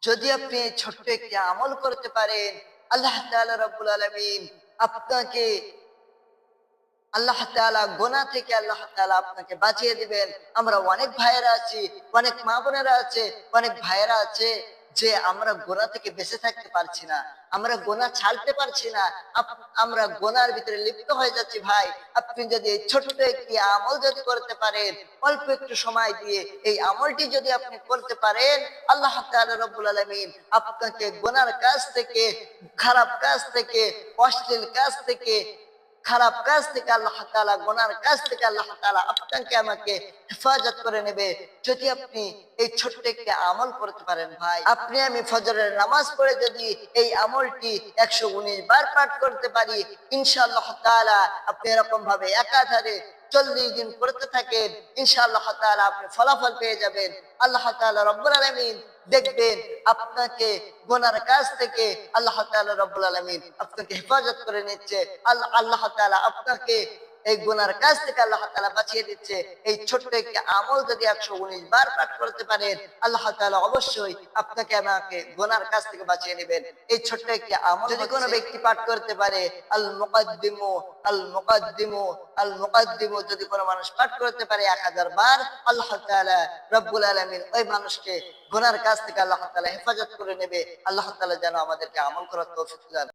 যদি আপনি এই ছোট্ট একটি আমল করতে পারেন, আল্লাহ তাআলা রাব্বুল আলামিন আপনাকে আল্লাহ তাআলা গুনাহ থেকে আল্লাহ তাআলা আপনাকে বাঁচিয়ে দিবেন। আমরা অনেক ভাইয়েরা আছি, অনেক মা বোনেরা আছে, অনেক ভাইয়েরা আছে যে আমরা গুনাহ থেকে বেঁচে থাকতে পারছি না। আমরা গুনাহ ছাড়তে পারছি না। আমরা গুনার ভিতরে লিপ্ত হয়ে যাচ্ছি ভাই। আপনি যদি এই ছোট্ট একটি আমল যদি করতে পারেন, অল্প একটু সময় দিয়ে এই আমলটি যদি আপনি করতে পারেন, আল্লাহ তাআলা রব্বুল আলামিন আপনাকে গুনার কাজ থেকে, খারাপ কাজ থেকে, অশ্লীল কাজ থেকে, খারাপ কাজ থেকে আল্লাহ তাআলা, গুনার কাজ থেকে আল্লাহ তাআলা আপনাকে আমাকে হেফাজত করে নেবে যদি আপনি এই ছোট্ট একটি আমল করতে পারেন ভাই। আপনি আমি ফজরের নামাজ পড়ে যদি এই আমলটি ১১৯ বার পাঠ করতে পারি, ইনশাআল্লাহ তাআলা আপনি এরকম ভাবে একাধারে ৪০ দিন করতে থাকেন, ইনশাআল্লাহ তাআলা আপনি ফলাফল পেয়ে যাবেন। আল্লাহ তাআলা রব্বুল আলামিন দেখবেন আপনাকে গুনার কাজ থেকে আল্লাহ তাআলা রব্বুল আলামিন আপনাকে হেফাজত করে নিচ্ছে। আল্লাহ তাআলা আপনাকে এই গুনার কাজ থেকে আল্লাহ তাআলা বাঁচিয়ে দিচ্ছে। এই ছোট্ট একটি আমল যদি ১১৯ বার পাঠ করতে পারেন, আল্লাহ তাআলা অবশ্যই আপনাকে আমাকে গুনার কাজ থেকে বাঁচিয়ে নেবেন। এই ছোট্ট একটি আমল যদি কোনো ব্যক্তি পাঠ করতে পারে, আল মুকাদ্দিমু আল মুকাদ্দিমু আল মুকাদ্দিমু যদি কোনো মানুষ পাঠ করতে পারে ১০০০ বার, আল্লাহ তাআলা রব্বুল আলামিন ওই মানুষকে গুনার কাজ থেকে আল্লাহ তাআলা হেফাজত করে নেবে। আল্লাহ তাআলা যেন আমাদেরকে আমল করার তৌফিক দান